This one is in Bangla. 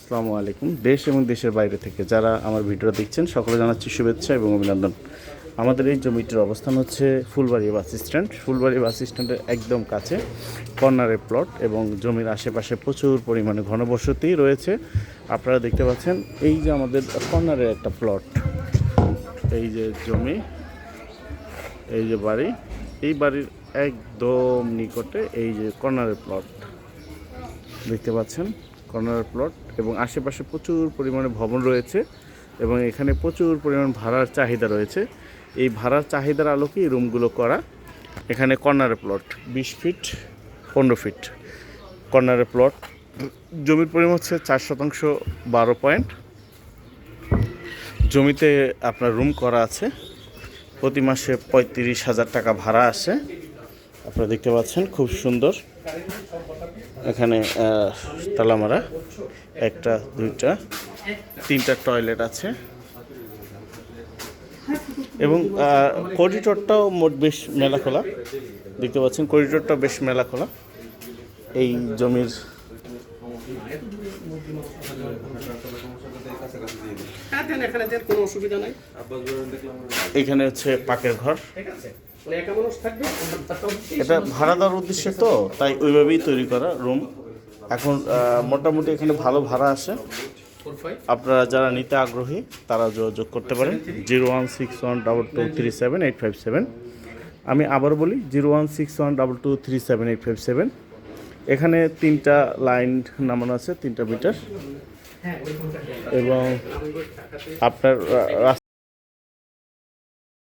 আসসালামু আলাইকুম। দেশ এবং দেশের বাইরে থেকে যারা আমার ভিডিও দেখছেন সকলে জানাচ্ছি শুভেচ্ছা এবং অভিনন্দন। আমাদের এই জমিটির অবস্থান হচ্ছে ফুলবাড়ি বাস স্ট্যান্ড। ফুলবাড়ি বাস স্ট্যান্ডের একদম কাছে কর্নারে প্লট এবং জমির আশেপাশে প্রচুর পরিমাণে ঘনবসতি রয়েছে। আপনারা দেখতে পাচ্ছেন এই যে আমাদের কর্নারের একটা প্লট, এই যে জমি, এই যে বাড়ি, এই বাড়ির একদম নিকটে এই যে কর্নারের প্লট দেখতে পাচ্ছেন, কর্নার প্লট এবং আশেপাশে প্রচুর পরিমাণে ভবন রয়েছে এবং এখানে প্রচুর পরিমাণ ভাড়ার চাহিদা রয়েছে। এই ভাড়ার চাহিদার আলোকেই রুমগুলো করা। এখানে কর্নারে প্লট 20 ফিট 15 ফিট কর্নারে প্লট। জমির পরিমাণ হচ্ছে 4 শতাংশ 12 পয়েন্ট। জমিতে আপনার রুম করা আছে, প্রতি মাসে 35,000 টাকা ভাড়া আসে। আপনারা দেখতে পাচ্ছেন খুব সুন্দর। এখানে তালামারা, একটা দুইটা তিনটা টয়লেট আছে এবং করিডোরটাও মোট বেশ মেলা খোলা। দেখতে পাচ্ছেন করিডোরটা বেশ মেলা খোলা। এই জমির এখানে হচ্ছে পাকের ঘর। এটা ভাড়া দেওয়ার উদ্দেশ্যে তো তাই ওইভাবেই তৈরি করা রুম। এখন মোটামুটি এখানে ভালো ভাড়া আসে। আপনারা যারা নিতে আগ্রহী তারা যোগাযোগ করতে পারেন 016122378557। আমি আবার বলি 016122378557। এখানে 3টা লাইন নামানো আছে, 3টা মিটার এবং আপনার